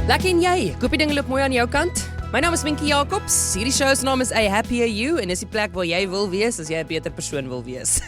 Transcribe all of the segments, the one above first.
Lekker en jy, ek hoop die dinge loop mooi aan jou kant. My naam is Minkie Jacobs, hierdie show se naam is A Happier You en dis die plek waar jy wil wees as jy 'n beter persoon wil wees.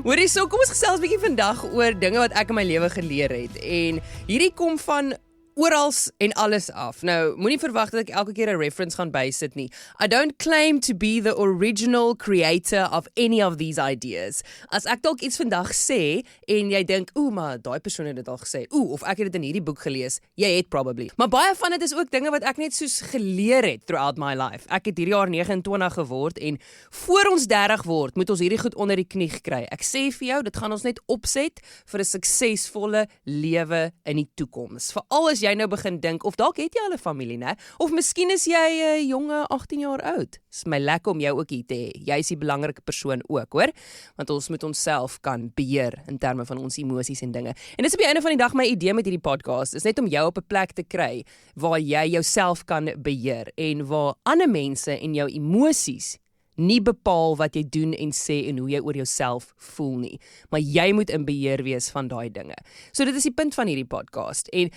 Hoorie, so kom ons gesels 'n bietjie vandag oor dinge wat ek in my lewe geleer het en hierdie kom van orals en alles af. Nou, moenie verwag dat ek elke keer 'n reference gaan bysit nie. I don't claim to be the original creator of any of these ideas. As ek dalk iets vandag sê en jy dink, maar daai persoon het dit al gesê. Of ek het dit in hierdie boek gelees. Jy het probably. Maar baie van dit is ook dinge wat ek net soos geleer het throughout my life. Ek het hierdie jaar 29 geword en voor ons 30 word, moet ons hierdie goed onder die knie kry. Ek sê vir jou, dit gaan ons net opset vir 'n suksesvolle lewe in die toekoms. Veral as jy nou begin dink, of dalk het jy al 'n familie, né? Of miskien is jy 'n jonge 18 jaar oud. Dis my lekker om jou ook hier te hê. Jy is die belangrike persoon ook, hoor? Want ons moet onsself kan beheer in terme van ons emosies en dinge. En dis op die einde van die dag my idee met hierdie podcast, is net om jou op 'n plek te kry waar jy jouself kan beheer en waar ander mense en jou emosies nie bepaal wat jy doen en sê en hoe jy oor jouself voel nie. Maar jy moet in beheer wees van daai dinge. So dit is die punt van hierdie podcast. En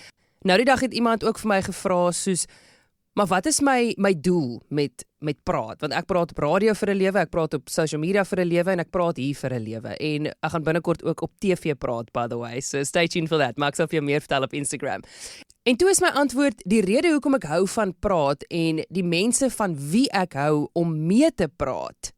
nou die dag het iemand ook vir my gevra soos, maar wat is my doel met praat? Want ek praat op radio vir 'n lewe, ek praat op social media vir 'n lewe en ek praat hier vir 'n lewe. En ek gaan binnekort ook op TV praat, by the way. So stay tuned for that. Maar ek sal vir jou meer vertel op Instagram. En toe is my antwoord, die rede hoekom ek hou van praat en die mense van wie ek hou om mee te praat,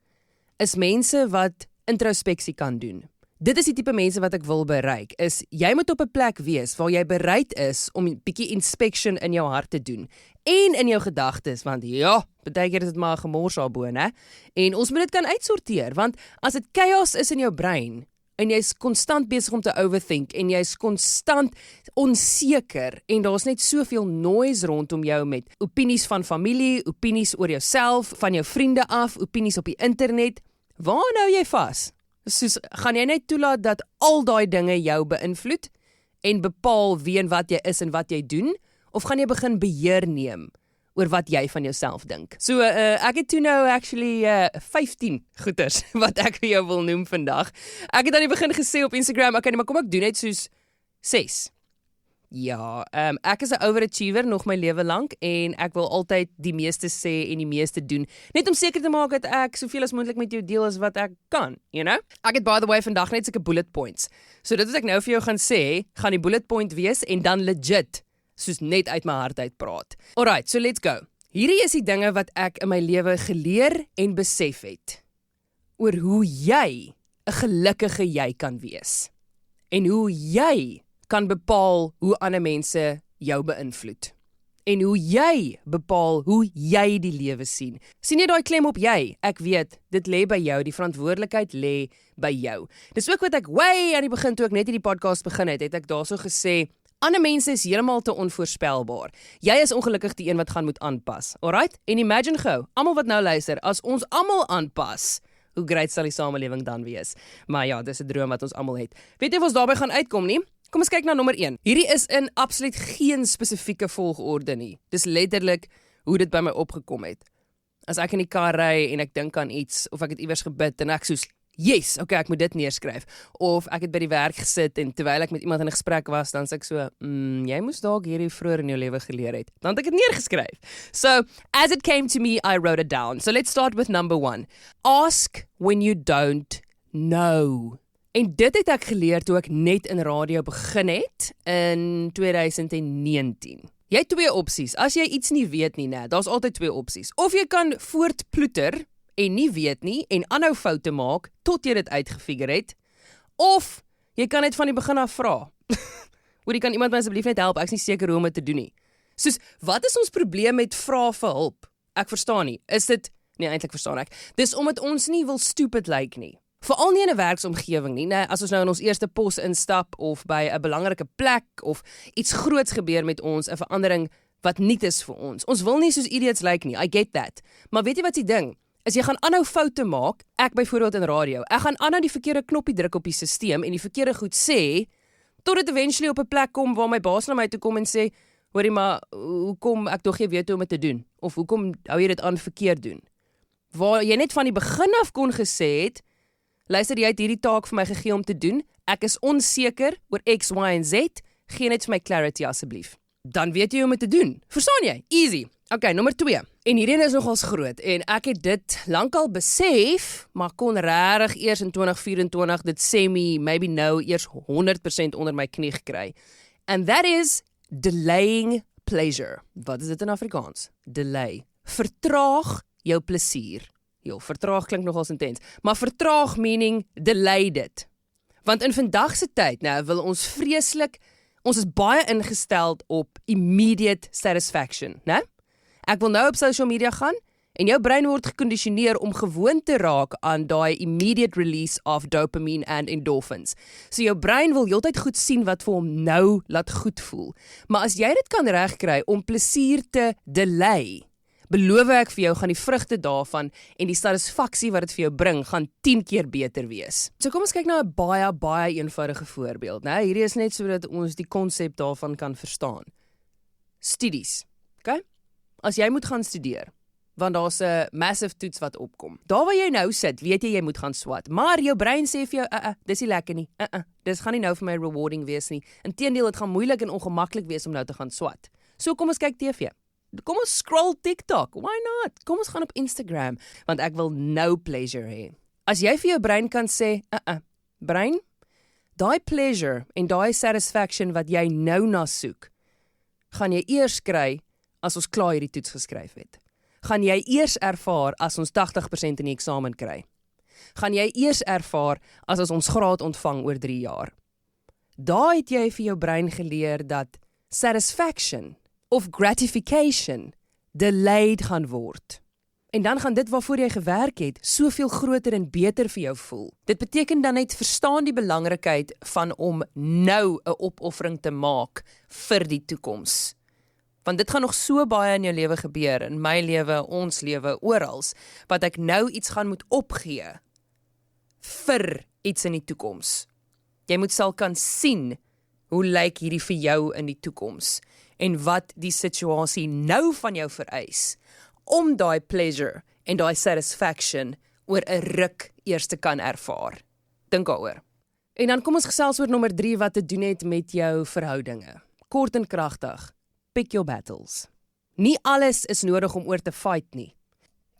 is mense wat introspeksie kan doen. Dit is die tipe mense wat ek wil bereik, is jy moet op 'n plek wees waar jy bereid is om 'n bietjie inspection in jou hart te doen. En in jou gedagtes, want ja, baie keer is dit maar 'n gemors daarbo, né? En ons moet dit kan uitsorteer, want as dit chaos is in jou brein, en jy's konstant besig om te overthink, en jy's konstant onseker, en daar's net soveel noise rondom jou met opinies van familie, opinies oor jouself, van jou vriende af, opinies op die internet, waar nou jy vas? Soos, gaan jy net toelaat dat al daai dinge jou beïnvloed en bepaal wie en wat jy is en wat jy doen, of gaan jy begin beheer neem oor wat jy van jouself dink? So, ek het toe nou actually 15 goeters wat ek vir jou wil noem vandag. Ek het aan die begin gesê op Instagram, okay, maar kom ek doen net soos 6. Ja, ek is 'n overachiever nog my lewe lank en ek wil altyd die meeste sê en die meeste doen, net om seker te maak dat ek soveel as moontlik met jou deel as wat ek kan, you know? Ek het by the way vandag net sulke bullet points. So dit wat ek nou vir jou gaan sê, gaan die bullet point wees en dan legit, soos net uit my hart uit praat. Alright, so let's go. Hierdie is die dinge wat ek in my lewe geleer en besef het oor hoe jy 'n gelukkige jy kan wees. En hoe jy kan bepaal hoe ander mense jou beïnvloed. En hoe jy bepaal hoe jy die lewe sien. Sien jy daai klem op jy? Ek weet, dit lê by jou, die verantwoordelikheid lê by jou. Dis ook wat ek way aan die begin toe ek net hierdie podcast begin het ek daarso gesê, ander mense is heeltemal te onvoorspelbaar. Jy is ongelukkig die een wat gaan moet aanpas. Alright? En imagine gou, almal wat nou luister, as ons almal aanpas, hoe great sal die samelewing dan wees? Maar ja, dis 'n droom wat ons almal het. Weet jy of ons daarby gaan uitkom nie? Kom ons kyk na nommer 1. Hierdie is in absoluut geen spesifieke volgorde nie. Dis letterlik hoe dit by my opgekom het. As ek in die kar ry en ek dink aan iets, of ek het iewers gebid en ek soos, yes, okay, ek moet dit neerskryf. Of ek het by die werk gesit en terwyl ek met iemand in 'n gesprek was, dan sê ek so, jy moes dalk hierdie vroeër in jou lewe geleer het. Dan het ek dit neergeskryf. So, as it came to me, I wrote it down. So let's start with number 1. Ask when you don't know. En dit het ek geleer toe ek net in radio begin het in 2019. Jy het 2 opsies. As jy iets nie weet nie, daar's altyd 2 opsies. Of jy kan voortploeter en nie weet nie en aanhou foute maak tot jy dit uitgefigure het, of jy kan net van die begin af vra. Hoor, kan iemand my asseblief net help? Ek is nie seker hoe om dit te doen nie. Soos, wat is ons probleem met vra vir hulp? Ek verstaan nie. Is dit, nee, eintlik verstaan ek. Dis omdat ons nie wil stupid lyk nie. Veral nie in 'n werksomgewing nie, as ons nou in ons eerste pos instap of by 'n belangrike plek of iets groots gebeur met ons, 'n verandering wat nuut is vir ons. Ons wil nie soos idiots lyk nie, I get that. Maar weet jy wat die ding? As jy gaan aanhou foute maak, ek byvoorbeeld in radio, ek gaan aanhou die verkeerde knoppie druk op die stelsel en die verkeerde goed sê, tot dit eventually op 'n plek kom waar my baas na my toe kom en sê, hoorie maar, hoekom ek tog jy weet hoe om dit te doen? Of hoekom hou jy dit aan verkeerd doen? Waar jy net van die begin af kon gesê het, luister, jy het hierdie taak vir my gegee om te doen, ek is onseker oor X, Y en Z, gee net vir my clarity asseblief. dan weet jy hoe om dit te doen. Verstaan jy? Easy. Okay, nommer 2. En hierdie is nogals groot en ek het dit lankal besef, maar kon regtig eers in 2024 dit maybe nou eers 100% onder my knie gekry. And that is delaying pleasure. Wat is dit in Afrikaans? Delay. Vertraag jou plesier. Jo, vertraag klink nogals intens, maar vertraag meaning delay dit. Want in vandag se tyd, nou wil ons vreeslik, ons is baie ingestel op immediate satisfaction, né? Ek wil nou op social media gaan en jou brein word gekondisioneer om gewoon te raak aan daai immediate release of dopamine and endorphins. So jou brein wil heeltyd goed sien wat vir hom nou laat goed voel. Maar as jy dit kan regkry om plesier te delay, beloof ek vir jou gaan die vrugte daarvan en die satisfaksie wat dit vir jou bring, gaan 10 keer beter wees. So kom ons kyk na 'n baie eenvoudige voorbeeld, né? Hierdie is net sodat ons die konsep daarvan kan verstaan. Studies, okay? As jy moet gaan studeer, want daar's 'n massive toets wat opkom. Daar waar jy nou sit, weet jy moet gaan swat, maar jou brein sê vir jou, dis nie lekker nie. Dis gaan nie nou vir my rewarding wees nie. Inteendeel, dit gaan moeilik en ongemaklik wees om nou te gaan swat. So kom ons kyk TV. Kom ons scroll TikTok, why not? Kom ons gaan op Instagram, want ek wil nou pleasure hê. As jy vir jou brein kan sê, brein, daai pleasure en daai satisfaction wat jy nou na soek, gaan jy eers kry as ons klaar hierdie toets geskryf het. Gaan jy eers ervaar as ons 80% in die eksamen kry. Gaan jy eers ervaar as ons graad ontvang oor 3 jaar. Daar het jy vir jou brein geleer dat satisfaction of gratification delayed gaan word. En dan gaan dit waarvoor jy gewerk het, soveel groter en beter vir jou voel. Dit beteken dan net verstaan die belangrikheid van om nou 'n opoffering te maak vir die toekoms. Want dit gaan nog so baie in jou lewe gebeur, in my lewe, ons lewe, orals, wat ek nou iets gaan moet opgee vir iets in die toekoms. Jy moet sal kan sien hoe lyk hierdie vir jou in die toekoms en wat die situasie nou van jou vereis om daai pleasure en daai satisfaction oor 'n ruk eers te kan ervaar. Dink daaroor. En dan kom ons gesels oor nommer 3 wat te doen het met jou verhoudinge. Kort en kragtig. Pick your battles. Nie alles is nodig om oor te fight nie.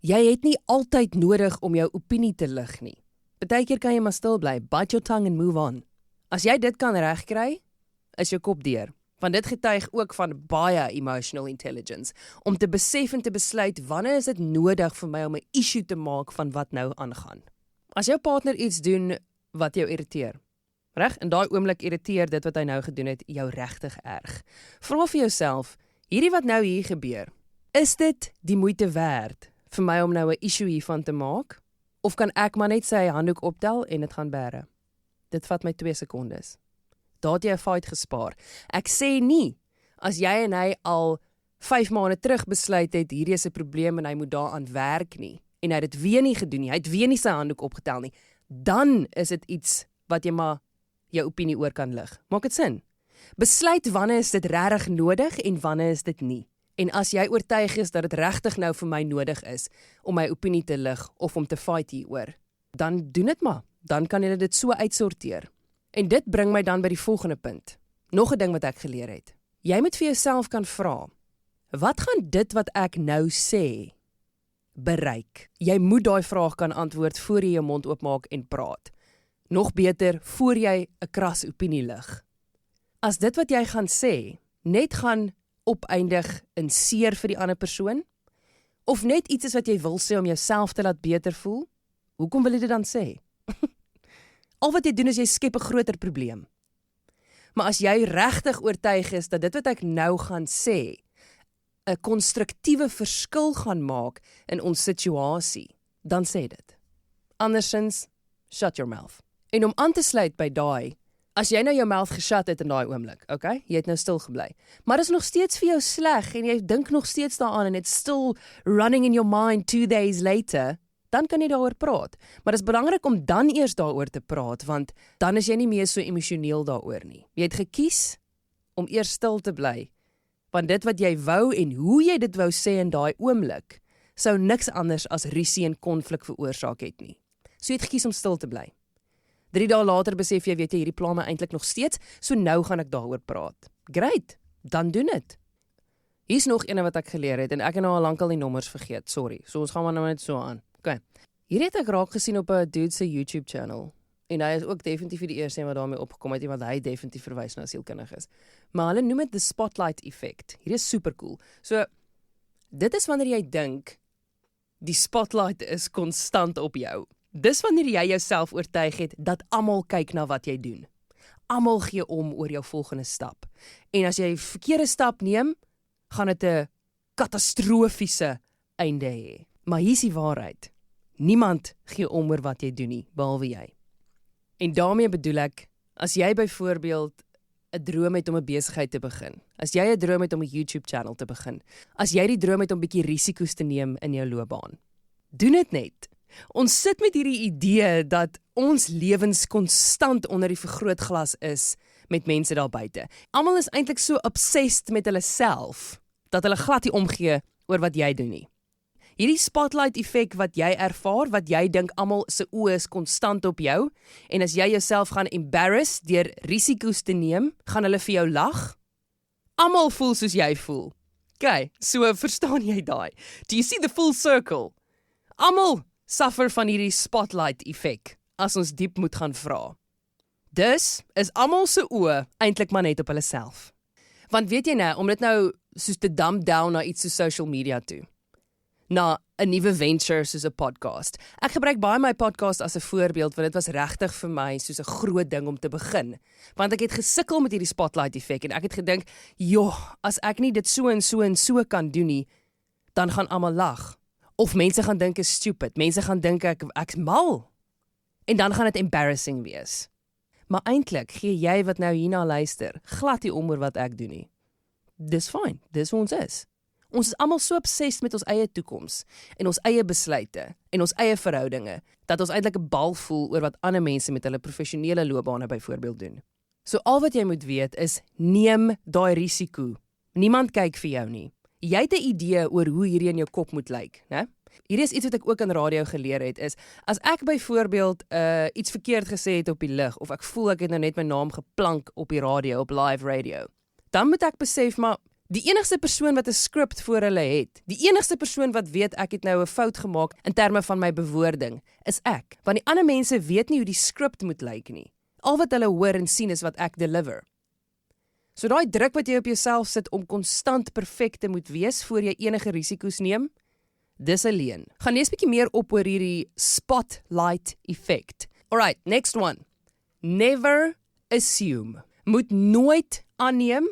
Jy het nie altyd nodig om jou opinie te lig nie. Partykeer kan jy maar stil bly, bite your tongue and move on. As jy dit kan regkry, is jou kop deur. Want dit getuig ook van baie emotional intelligence, om te besef en te besluit wanneer is dit nodig vir my om 'n issue te maak van wat nou aangaan. As jou partner iets doen wat jou irriteer, reg? In daai oomblik irriteer dit wat hy nou gedoen het jou regtig erg. Vra vir jouself, hierdie wat nou hier gebeur, is dit die moeite werd vir my om nou 'n issue hiervan te maak? Of kan ek maar net sy handdoek optel en dit gaan bære? Dit vat my 2 sekondes. Daar het jy 'n fight gespaar. Ek sê nie, as jy en hy al 5 maande terug besluit het, hierdie is 'n probleem en hy moet daaraan werk nie, en hy het dit weer nie gedoen nie, hy het weer nie sy handdoek opgetel nie, dan is dit iets wat jy maar jou opinie oor kan lig. Maak dit sin? Besluit wanneer is dit regtig nodig en wanneer is dit nie. En as jy oortuig is dat dit regtig nou vir my nodig is om my opinie te lig of om te fight hieroor, dan doen dit maar. Dan kan jy dit so uitsorteer. En dit bring my dan by die volgende punt. Nog 'n ding wat ek geleer het. Jy moet vir jouself kan vra, wat gaan dit wat ek nou sê bereik? Jy moet daai vraag kan antwoord voor jy jou mond oopmaak en praat. Nog beter, voor jy 'n kras opinie lig. As dit wat jy gaan sê, net gaan opeindig in seer vir die ander persoon, of net iets is wat jy wil sê om jouself te laat beter voel, hoekom wil jy dit dan sê? Al wat jy doen is jy skep 'n groter probleem. Maar as jy regtig oortuig is dat dit wat ek nou gaan sê 'n konstruktiewe verskil gaan maak in ons situasie, dan sê dit. Andersins, shut your mouth. En om aan te sluit by daai, as jy nou jou mouth geshut het in daai oomblik, okay? Jy het nou stil gebly. Maar dit is nog steeds vir jou sleg en jy dink nog steeds daaraan en it's still running in your mind 2 days later, dan kan jy daaroor praat. Maar dit is belangrik om dan eers daaroor te praat, want dan is jy nie meer so emosioneel daaroor nie. Jy het gekies om eers stil te bly, want dit wat jy wou en hoe jy dit wou sê in daai oomblik, sou niks anders as rusie en konflik veroorsaak het nie. So jy het gekies om stil te bly. 3 dae later besef jy, weet jy, hierdie pla my eintlik nog steeds, so nou gaan ek daaroor praat. Great, dan doen dit. Hier's nog een wat ek geleer het, en ek het nou al lankal die nommers vergeet, sorry. So ons gaan maar nou net so aan. Okay. Hier het ek raak gesien op 'n dude se YouTube channel. En hy is ook definitief die eerste een wat daarmee opgekom het, want hy definitief verwys na sielkundiges. Maar hulle noem dit the spotlight effect. Hier is super cool. So, dit is wanneer jy dink, die spotlight is konstant op jou. Dis wanneer jy jouself oortuig het, dat almal kyk na wat jy doen. Almal gee om oor jou volgende stap. En as jy verkeerde stap neem, gaan dit 'n katastrofiese einde hê. Maar hier is die waarheid. Niemand gee om oor wat jy doen nie, behalwe jy. En daarmee bedoel ek, as jy byvoorbeeld 'n droom het om 'n besigheid te begin, as jy 'n droom het om 'n YouTube channel te begin, as jy die droom het om bietjie risiko's te neem in jou loopbaan, doen dit net. Ons sit met hierdie idee dat ons lewens konstant onder die vergrootglas is met mense daar buite. Almal is eintlik so obsessed met hulle self, dat hulle glad nie omgee oor wat jy doen nie. Hierdie spotlight effek wat jy ervaar, wat jy dink almal se oë is konstant op jou, en as jy jouself gaan embarrass deur risiko's te neem, gaan hulle vir jou lag. Almal voel soos jy voel. Okay, so verstaan jy daai? Do you see the full circle? Almal suffer van hierdie spotlight effek, as ons diep moet gaan vra. Dus is almal se oë eintlik maar net op hulle self. Want weet jy nou, om dit nou soos te dump down na iets so social media toe, na 'n nuwe venture soos 'n podcast. Ek gebruik baie my podcast as 'n voorbeeld, want dit was regtig vir my soos 'n groot ding om te begin. Want ek het gesukkel met hierdie spotlight effek, en ek het gedink, joh, as ek nie dit so en so en so kan doen nie, dan gaan almal lag. Of mense gaan dink ek is stupid, mense gaan dink ek's mal. En dan gaan dit embarrassing wees. Maar eintlik gee jy wat nou hierna luister, glad nie om oor wat ek doen nie. Dis fyn, dis hoe ons is. Ons is almal so obsessed met ons eie toekoms, en ons eie besluite, en ons eie verhoudinge, dat ons eintlik 'n bal voel oor wat ander mense met hulle professionele loopbane byvoorbeeld doen. So al wat jy moet weet is, neem daai risiko. Niemand kyk vir jou nie. Jy het 'n idee oor hoe hierdie in jou kop moet lyk, né? Hierdie is iets wat ek ook in radio geleer het, is, as ek byvoorbeeld iets verkeerd gesê het op die lig, of ek voel ek het nou net my naam geplank op die radio, op live radio, dan moet ek besef, maar die enigste persoon wat 'n skrip voor hulle het, die enigste persoon wat weet ek het nou 'n fout gemaak in terme van my bewoording, is ek. Want die ander mense weet nie hoe die skrip moet lyk nie. Al wat hulle hoor en sien is wat ek deliver. So daai druk wat jy op jouself sit om konstant perfek te moet wees voor jy enige risiko's neem, dis 'n leuen. Gaan lees bietjie meer op oor hierdie spotlight effect. Alright, next one. Never assume. Moet nooit aanneem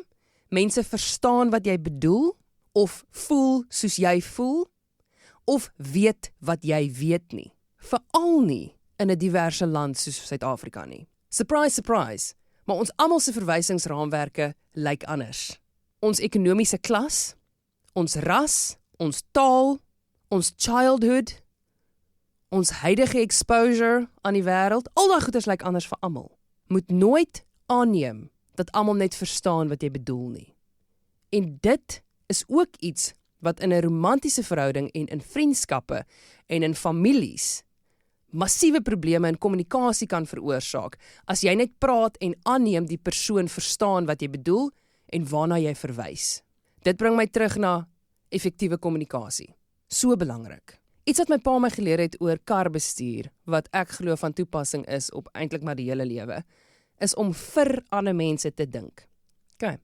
mense verstaan wat jy bedoel, of voel soos jy voel, of weet wat jy weet nie. Veral nie in 'n diverse land soos Suid-Afrika nie. Surprise, surprise, maar ons almal se verwysingsraamwerke lyk anders. Ons ekonomiese klas, ons ras, ons taal, ons childhood, ons huidige exposure aan die wêreld, al daai goeders lyk anders vir almal. Moet nooit aanneem dat almal net verstaan wat jy bedoel nie. En dit is ook iets wat in 'n romantiese verhouding en in vriendskappe en in families massiewe probleme in kommunikasie kan veroorsaak, as jy net praat en aanneem die persoon verstaan wat jy bedoel en waarna jy verwys. Dit bring my terug na effektiewe kommunikasie. So belangrik. Iets wat my pa my geleer het oor karbestuur, wat ek glo van toepassing is op eintlik maar die hele lewe, is om vir ander mense te dink. Okay.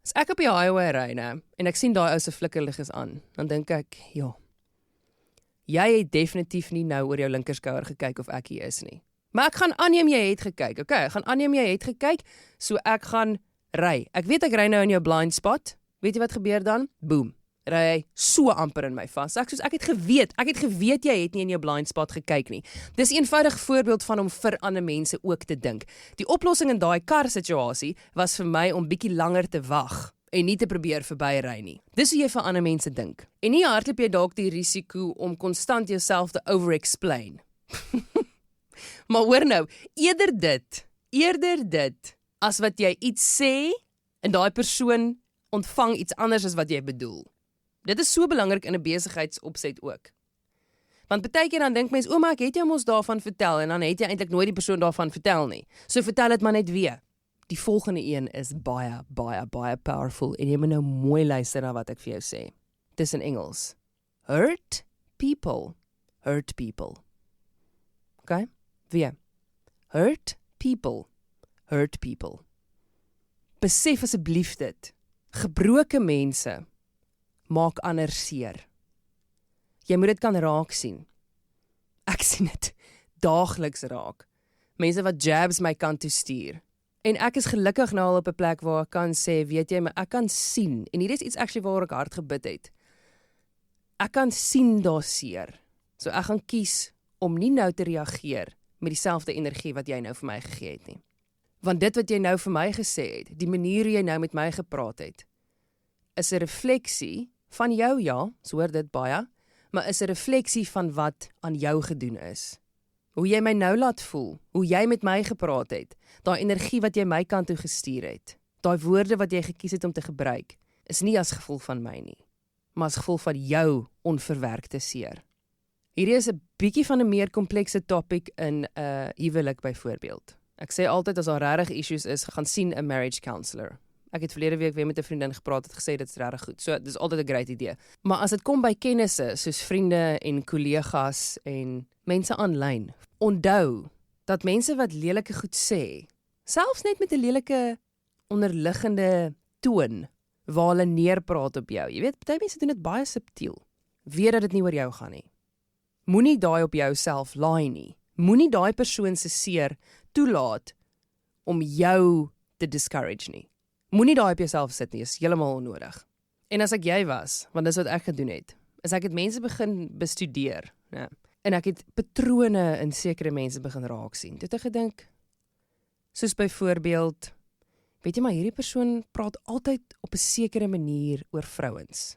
As ek op die highway ry, en ek sien daai ou se flikkerlig is aan, dan dink ek, ja, jy het definitief nie nou oor jou linkerskouer gekyk of ek hier is nie. Maar ek gaan aanneem jy het gekyk. Okay, ek gaan aanneem jy het gekyk, so ek gaan ry. Ek weet ek ry nou in jou blind spot. Weet jy wat gebeur dan? Boom. Ry so amper in my vas. Ek het geweet jy het nie in jou blind spot gekyk nie. Dis 'n eenvoudige voorbeeld van om vir ander mense ook te dink. Die oplossing in daai kar situasie was vir my om bietjie langer te wag en nie te probeer verbyry nie. Dis hoe jy vir ander mense dink. En nie hardloop jy dalk die risiko om konstant jouself te over-explain. Maar hoor nou, eerder dit, as wat jy iets sê en daai persoon ontvang iets anders as wat jy bedoel. Dit is so belangrik in 'n besigheidsopset ook. Want baie keer dan dink mens, maar ek het jou mos daarvan vertel, en dan het jy eintlik nooit die persoon daarvan vertel nie. So vertel dit maar net weer. Die volgende een is baie, baie, baie powerful en jy moet nou mooi luister na wat ek vir jou sê. Dis in Engels. Hurt people. Hurt people. Okay? Weer. Hurt people. Hurt people. Besef asseblief dit. Gebroke mense maak ander seer. Jy moet dit kan raak sien. Ek sien dit daagliks raak. Mense wat jabs my kant toe stuur. En ek is gelukkig nou al op 'n plek waar ek kan sê, weet jy, maar ek kan sien, en hier is iets actually waar ek hard gebid het. Ek kan sien daar seer. So ek gaan kies om nie nou te reageer met dieselfde energie wat jy nou vir my gegee het nie. Want dit wat jy nou vir my gesê het, die manier hoe jy nou met my gepraat het, is 'n refleksie van jou, ja, so hoor dit baie, maar is 'n refleksie van wat aan jou gedoen is. Hoe jy my nou laat voel, hoe jy met my gepraat het, daai energie wat jy my kant toe gestuur het, daai woorde wat jy gekies het om te gebruik, is nie as gevolg van my nie, maar as gevolg van jou onverwerkte seer. Hierdie is 'n bietjie van 'n meer komplekse topic in 'n huwelik byvoorbeeld. Ek sê altyd as daar regtig issues is, gaan sien 'n marriage counselor. Ek het verlede week weer met 'n vriendin gepraat het gesê dit is regtig goed. So dis altyd 'n great idee. Maar as dit kom by kennisse soos vriende en kollegas en mense aanlyn, onthou dat mense wat lelike goed sê, selfs net met 'n lelike onderliggende toon waar hulle neerpraat op jou. Jy weet, baie mense doen dit baie subtiel. Weet dat dit nie oor jou gaan nie. Moenie daai op jouself laai nie. Moenie daai persoon se seer toelaat om jou te discourage nie. Moenie daai op jouself sit nie, is heeltemal onnodig. En as ek jy was, want dis wat ek gedoen het, is ek het mense begin bestudeer, ja, en ek het patrone in sekere mense begin raak sien. Toe het ek gedink, soos byvoorbeeld, weet jy maar, hierdie persoon praat altyd op 'n sekere manier oor vrouens.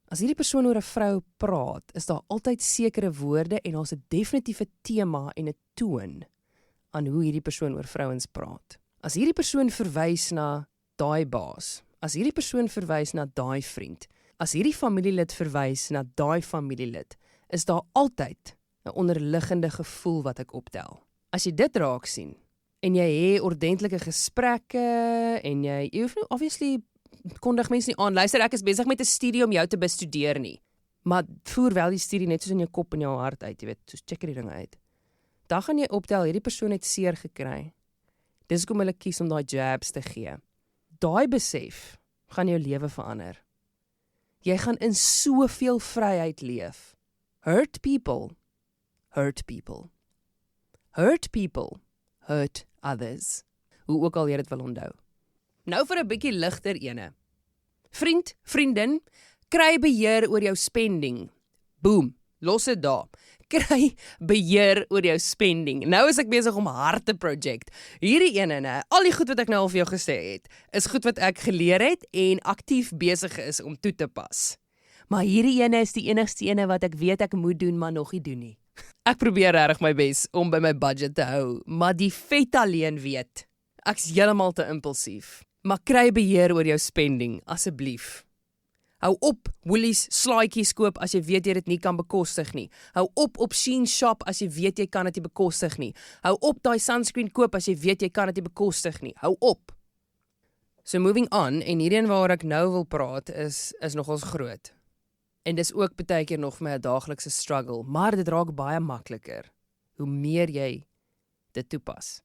As hierdie persoon oor 'n vrou praat, is daar altyd sekere woorde en daar's 'n definitiewe tema en 'n toon aan hoe hierdie persoon oor vrouens praat. As hierdie persoon verwys na daai baas, as hierdie persoon verwys na daai vriend, as hierdie familielid verwys na daai familielid, is daar altyd 'n onderliggende gevoel wat ek optel. As jy dit raak sien, en jy het ordentlike gesprekke, en jy hoef nou obviously kondig mense nie aan, luister, ek is besig met 'n studie om jou te bestudeer nie, maar voer wel die studie net soos in jou kop en jou hart uit, jy weet, soos check die dinge uit. Dan gaan jy optel, hierdie persoon het seer gekry. Dis hoekom hulle kies om daai jabs te gee. Daai besef gaan jou lewe verander. Jy gaan in soveel vryheid leef. Hurt people. Hurt people. Hurt people. Hurt others. Hoe ook al jy dit wil onthou. Nou vir 'n bietjie ligter ene. Vriend, vriendin, kry beheer oor jou spending. Boom, los dit daar. Kry beheer oor jou spending. Nou is ek besig om harte project. Hierdie ene, al die goed wat ek nou al vir jou gesê het, is goed wat ek geleer het en aktief besig is om toe te pas. Maar hierdie ene is die enigste ene wat ek weet ek moet doen, maar nog nie doen nie. Ek probeer regtig my bes om by my budget te hou, maar die vet alleen weet, ek's heeltemal te impulsief. Maar kry beheer oor jou spending, asseblief. Hou op Woolies slaaitjies koop as jy weet jy dit nie kan bekostig nie. Hou op Shein shop as jy weet jy kan dit nie bekostig nie. Hou op daai sunscreen koop as jy weet jy kan dit nie bekostig nie. Hou op. So moving on, en hierheen waar ek nou wil praat is nogals groot. En dis ook baie keer nog vir my 'n daaglikse struggle, maar dit raak baie makliker hoe meer jy dit toepas.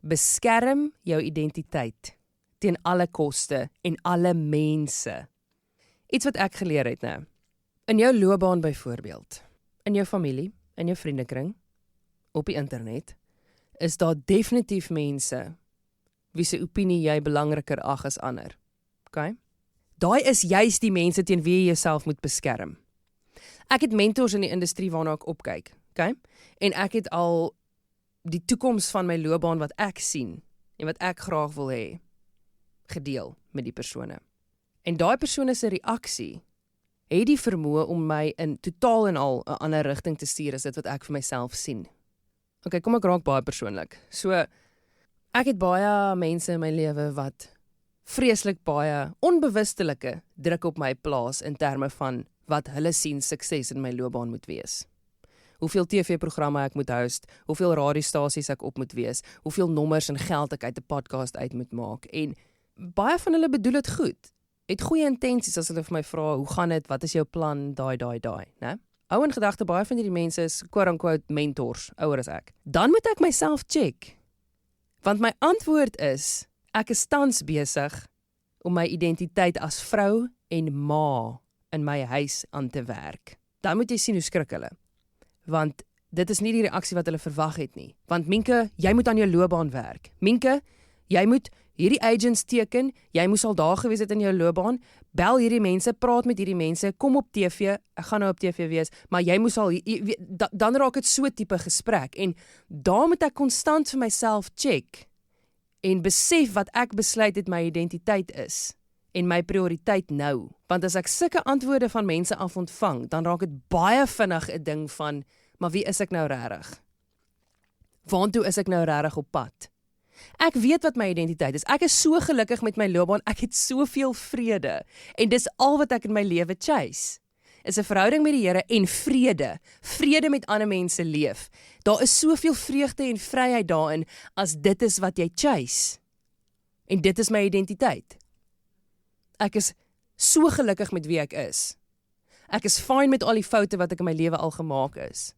Beskerm jou identiteit teen alle koste en alle mense. Iets wat ek geleer het nou. In jou loopbaan byvoorbeeld, in jou familie, in jou vriendekring, op die internet, is daar definitief mense wie se opinie jy belangriker ag as ander. Okay? Daai is juis die mense teen wie jy jouself moet beskerm. Ek het mentors in die industrie waarna ek opkyk, okay? En ek het al die toekoms van my loopbaan wat ek sien en wat ek graag wil hê, gedeel met die persone. En daai persone se reaksie het die vermoë om my in totaal en al 'n ander rigting te stuur as dit wat ek vir myself sien. Okay, kom ek raak baie persoonlik. So, ek het baie mense in my lewe wat vreeslik baie onbewustelike druk op my plaas in terme van wat hulle sien sukses in my loopbaan moet wees. hoeveel TV-programme ek moet host, hoeveel radiostasies ek op moet wees, hoeveel nommers en geld ek uit 'n podcast uit moet maak. En baie van hulle bedoel dit goed. Het goeie intensies as hulle vir my vra, hoe gaan dit, wat is jou plan, daai, né? Ou in gedagte, baie van hierdie mense is quote-unquote mentors, ouer as ek. Dan moet ek myself check. Want my antwoord is, ek is tans besig om my identiteit as vrou en ma in my huis aan te werk. Dan moet jy sien hoe skrik hulle. Want dit is nie die reaksie wat hulle verwag het nie. Want Mienke, jy moet aan jou loopbaan werk. Mienke, jy moet hierdie agents teken, jy moes al daar gewees het in jou loopbaan, bel hierdie mense, praat met hierdie mense, kom op TV, ek gaan nou op TV wees, maar jy moes al, dan raak dit so tipe gesprek, en daar moet ek konstant vir myself check, en besef wat ek besluit het my identiteit is, en my prioriteit nou. Want as ek sulke antwoorde van mense af ontvang, dan raak dit baie vinnig 'n ding van, maar wie is ek nou regtig? Waartoe is ek nou regtig op pad? Ek weet wat my identiteit is. Ek is so gelukkig met my loopbaan, ek het soveel vrede. En dis al wat ek in my lewe chase. Is 'n verhouding met die Here en vrede. Vrede met ander mense leef. Daar is soveel vreugde en vryheid daarin as dit is wat jy chase. En dit is my identiteit. Ek is so gelukkig met wie ek is. Ek is fine met al die foute wat ek in my lewe al gemaak is.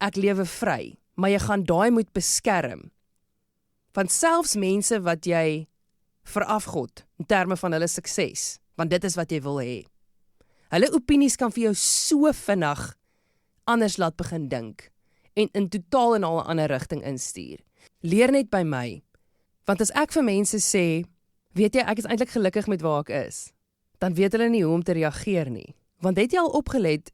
Ek lewe vry, maar jy gaan daai moet beskerm. Want selfs mense wat jy verafgod in terme van hulle sukses, want dit is wat jy wil hê. Hulle opinies kan vir jou so vinnig anders laat begin dink en in totaal en al 'n ander rigting instuur. Leer net by my, want as ek vir mense sê, weet jy, ek is eintlik gelukkig met waar ek is, dan weet hulle nie hoe om te reageer nie. Want het jy al opgelet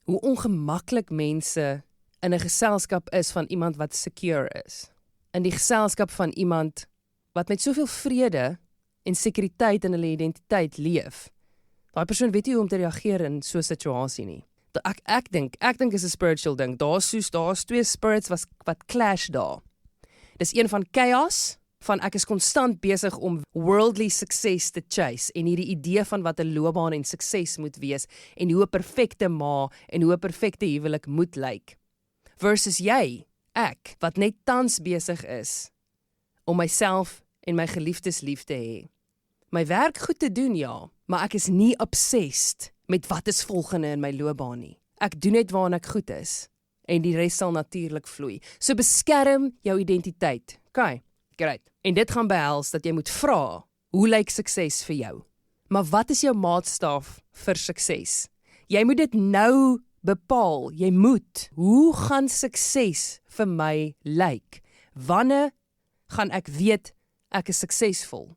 hoe ongemaklik mense in 'n geselskap is van iemand wat secure is? In die geselskap van iemand wat met soveel vrede en sekuriteit in hulle identiteit leef. Daai persoon weet nie hoe om te reageer in so 'n situasie nie. Ek dink is 'n spiritual ding. Daar's twee spirits wat clash daar. Dis een van chaos, van ek is konstant besig om worldly success te chase en hierdie idee van wat 'n loopbaan en sukses moet wees en hoe 'n perfekte ma en hoe 'n perfekte huwelik moet lyk. Versus jy, ek, wat net tans besig is om myself en my geliefdes lief te hê. My werk goed te doen, ja, maar ek is nie obsessed met wat is volgende in my loopbaan nie. Ek doen net waarna ek goed is en die res sal natuurlik vloei. So beskerm jou identiteit. Okay, great. En dit gaan behels dat jy moet vra, hoe lyk sukses vir jou? Maar wat is jou maatstaaf vir sukses? Jy moet dit nou bepaal, jy moet. Hoe gaan sukses vir my lyk? Wanneer gaan ek weet ek is suksesvol?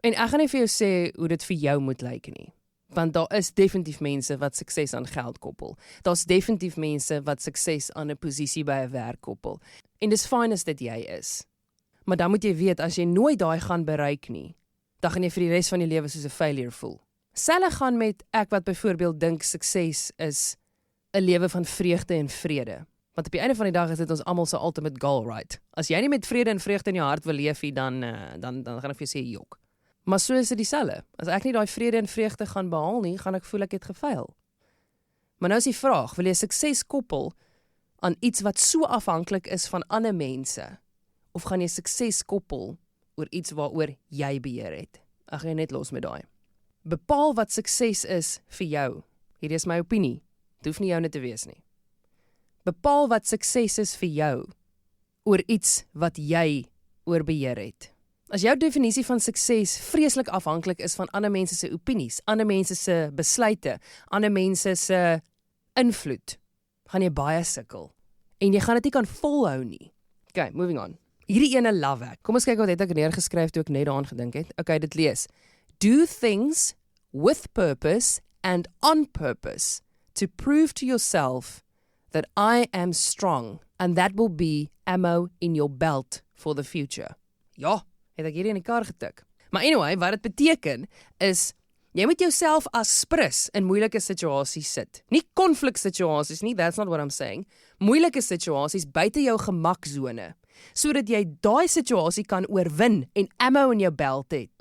En ek gaan nie vir jou sê hoe dit vir jou moet lyk nie. Want daar is definitief mense wat sukses aan geld koppel. Daar's definitief mense wat sukses aan 'n posisie by 'n werk koppel. En dis fyn as dit jy is. Maar dan moet jy weet, as jy nooit daai gaan bereik nie, dan gaan jy vir die res van jou lewe soos 'n failure voel. Selfe gaan met ek wat byvoorbeeld dink sukses is 'n lewe van vreugde en vrede. Want op die einde van die dag is dit ons almal se ultimate goal, right? As jy nie met vrede en vreugde in jou hart wil leef nie, dan gaan ek vir jou sê jok. Maar so is dit dieselfde. As ek nie daai vrede en vreugde gaan behaal nie, gaan ek voel ek het gefaal. Maar nou is die vraag, wil jy sukses koppel aan iets wat so afhanklik is van ander mense? Of gaan jy sukses koppel oor iets waaroor jy beheer het? Ek gaan net los met daai. Bepaal wat sukses is vir jou. Hierdie is my opinie. Dit hoef nie joune te wees nie. Bepaal wat sukses is vir jou oor iets wat jy oor beheer het. As jou definisie van sukses vreeslik afhanklik is van ander mense se opinies, ander mense se besluite, ander mense se invloed, gaan jy baie sukkel. En jy gaan dit nie kan volhou nie. Okay, moving on. Hierdie ene love ek. Kom ons kyk wat het ek neergeskryf toe ek net daaraan gedink het. Okay, dit lees. Do things with purpose and on purpose to prove to yourself that I am strong and that will be ammo in your belt for the future. Ja, het ek hier in die kar getik. Maar anyway, wat dit beteken is, jy moet jouself as sprus in moeilike situasies sit. Nie konfliksituasies nie, that's not what I'm saying. Moeilike situasies buite jou gemaksone, sodat jy daai situasie kan oorwin en ammo in jou belt het,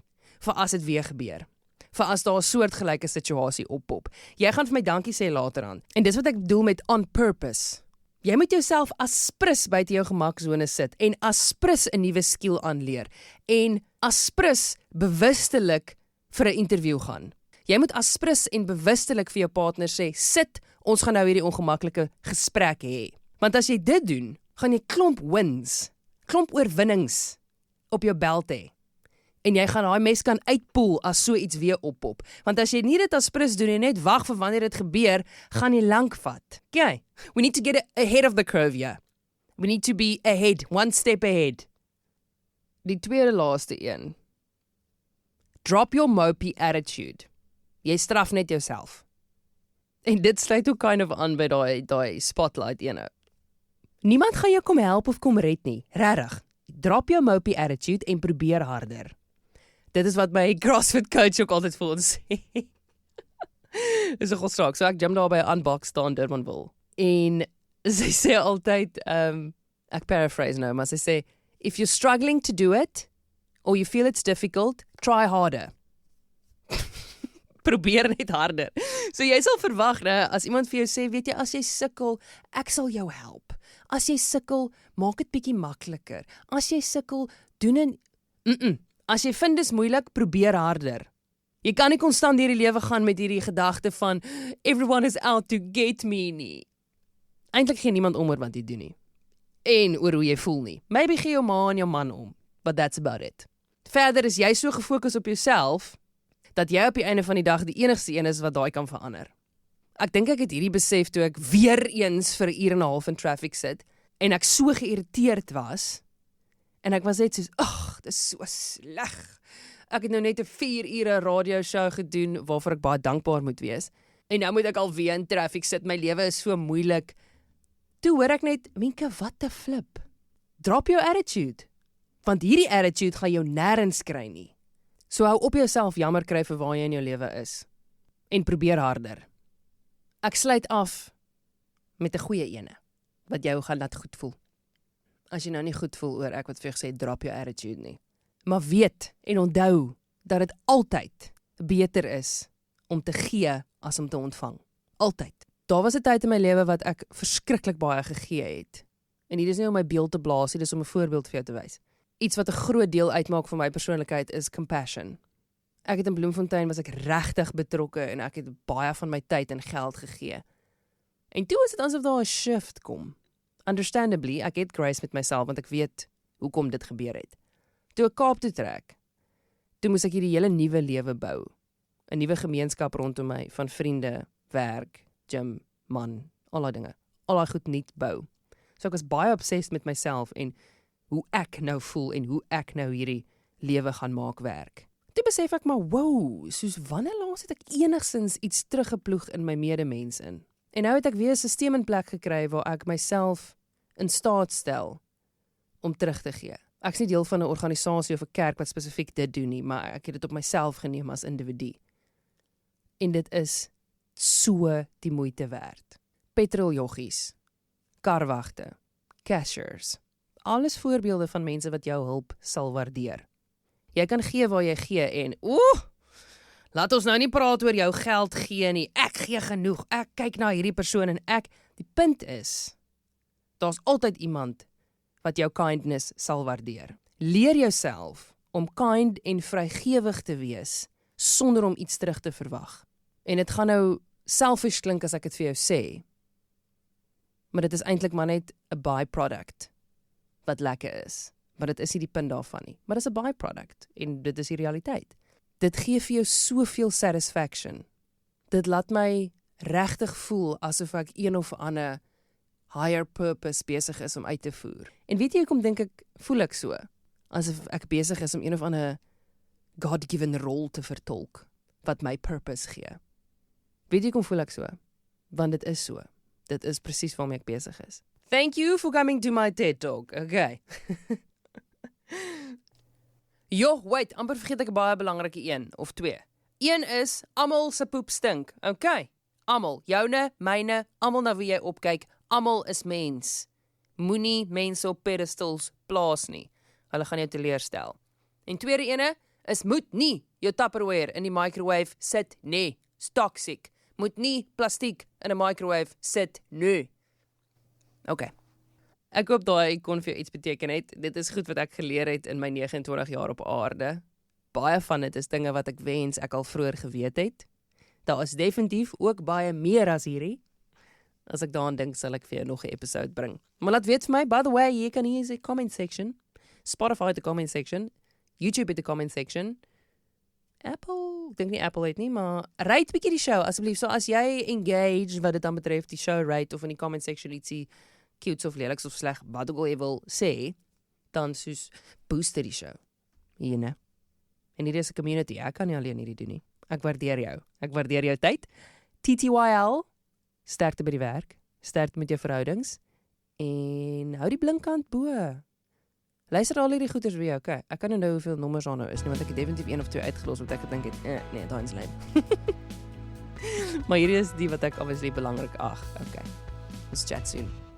vir as dit weer gebeur. Vir as daar 'n soortgelyke situasie oppop. Jy gaan vir my dankie sê later aan. En dis wat ek bedoel met on purpose. Jy moet jouself aspris buite jou gemaksone sit en aspris 'n nuwe skill aanleer en aspris bewustelik vir 'n interview gaan. Jy moet aspris en bewustelik vir jou partner sê, sit, ons gaan nou hierdie ongemaklike gesprek hê. Want as jy dit doen, gaan jy klomp wins, klomp oorwinnings op jou belt hê. En jy gaan daai mes kan uitpoel as so iets weer oppop. Want as jy nie dit aspris doen en net wag vir wanneer dit gebeur, gaan jy lank vat. Okay, we need to get ahead of the curve here. We need to be ahead, one step ahead. Die tweede laaste een. Drop your mopey attitude. Jy straf net jouself. En dit sluit ook kind of aan by daai spotlight ene. Niemand gaan jou kom help of kom red nie, regtig. Drop jou mopey attitude en probeer harder. Dit is wat my CrossFit coach ook altyd vir ons sê. Dis 'n godssaak. So ek gym daar by 'n unbox staan Durbanville. En sy sê altyd, ek paraphrase nou, maar sy sê, if you're struggling to do it, or you feel it's difficult, try harder. Probeer net harder. So jy sal verwag, né, as iemand vir jou sê, weet jy, as jy sukkel, ek sal jou help. As jy sukkel, maak dit bietjie makliker. As jy sukkel, doen 'n As jy vind dis moeilik, probeer harder. Jy kan nie konstant deur die lewe gaan met hierdie gedagte van everyone is out to get me nie. Eintlik geen niemand om oor wat jy doen nie. En oor hoe jy voel nie. Maybe gee jou ma en jou man om, but that's about it. Verder is jy so gefokus op jouself dat jy op die einde van die dag die enigste een is wat daai kan verander. Ek dink ek het hierdie besef toe ek weer eens vir 'n uur en 'n half in traffic sit en ek so geïrriteerd was en ek was net soos, ag, dis so sleg. Ek het nou net 'n 4 ure radio show gedoen waarvoor ek baie dankbaar moet wees. En nou moet ek alweer in traffic sit. My lewe is so moeilik. Toe hoor ek net, Minke, wat 'n flip. Drop jou attitude. Want hierdie attitude gaan jou nêrens kry nie. So hou op jouself jammer kry vir waar jy in jou lewe is. En probeer harder. Ek sluit af met 'n goeie ene wat jou gaan laat goed voel. As jy nou nie goed voel oor ek wat vir jou gesê drop your attitude nie. Maar weet en onthou dat dit altyd beter is om te gee as om te ontvang. Altyd. Daar was 'n tyd in my lewe wat ek verskriklik baie gegee het. En hier is nie om my beeld te blaas nie, dis om 'n voorbeeld vir jou te wys. Iets wat 'n groot deel uitmaak van my persoonlikheid is compassion. Ek het in Bloemfontein was ek regtig betrokke en ek het baie van my tyd en geld gegee. En toe is dit asof daar 'n shift kom. Understandably, ek het grace met myself want ek weet hoekom dit gebeur het. Toe ek Kaap toe trek, toe moes ek hierdie hele nuwe lewe bou. 'n Nuwe gemeenskap rondom my van vriende, werk, gym, man, al daai dinge. Al daai goed nuut bou. So ek was baie obsessed met myself en hoe ek nou voel en hoe ek nou hierdie lewe gaan maak werk. Toe besef ek maar, wow, soos wanneer laas het ek enigsins iets teruggeploeg in my medemens in? En nou het ek weer 'n stelsel in plek gekry waar ek myself in staat stel om terug te gee. Ek is nie deel van 'n organisasie of 'n kerk wat spesifiek dit doen nie, maar ek het dit op myself geneem as individu. En dit is so die moeite werd. Petroljoggies, karwagte, cashiers, alles voorbeelde van mense wat jou hulp sal waardeer. Jy kan gee waar jy gee en, laat ons nou nie praat oor jou geld gee nie, ek gee genoeg, ek kyk na hierdie persoon en die punt is, daar's altyd iemand wat jou kindness sal waardeer. Leer jouself om kind en vrygewig te wees, sonder om iets terug te verwag. En dit gaan nou selfish klink as ek dit vir jou sê, maar dit is eintlik maar net 'n byproduct wat lekker is. Maar dit is nie die punt daarvan nie. Maar dit is 'n byproduct en dit is die realiteit. Dit gee vir jou soveel satisfaction. Dit laat my regtig voel asof ek een of ander higher purpose besig is om uit te voer. En weet jy hoekom dink ek voel ek so? Asof ek besig is om een of ander God-given rol te vertolk wat my purpose gee. Weet jy hoekom voel ek so? Want dit is so. Dit is presies waarmee ek besig is. Thank you for coming to my TED Talk. Okay. Wait, amper vergeet ek 'n baie belangrike een of twee. Een is, almal se poep stink. Okay. Almal, joune, myne, almal na wie jy opkyk, almal is mens. Moenie mense op pedestals plaas nie. Hulle gaan jou teleurstel. En tweede ene is, moet nie jou Tupperware in die microwave sit nie. It's toxic. Moet nie plastiek in 'n microwave sit nie. Okay. Ek hoop daai kon vir jou iets beteken het. Dit is goed wat ek geleer het in my 29 jaar op aarde. Baie van dit is dinge wat ek wens ek al vroeër geweet het. Daar is definitief ook baie meer as hierdie. As ek daaraan dink, sal ek vir jou nog 'n episode bring. Maar laat weet vir my, by the way, jy kan hier in die comment section, Spotify het die comment section, YouTube het die comment section, Apple, ek dink nie Apple het nie, maar rate bietjie die show, asseblief. So as jy engage wat dit dan betref, die show rate, of in die comment section ietsie cute of leliks of sleg, wat ook al jy wil sê, dan soos booster die show. Hier, ne? En hierdie is 'n community, ek kan nie alleen hierdie doen nie. Ek waardeer jou. Ek waardeer jou tyd. TTYL, sterkte by die werk, sterkte met jou verhoudings, en hou die blinkkant bo. Luister al hierdie goeders weer, okay. Ek kan nie nou hoeveel nommers aan nou is nie, want ek het definitief 1 of 2 uitgelos, wat ek gedink het, nee, daai is lyn. Maar hierdie is die wat ek obviously belangrik ag, okay. Ons chat soon.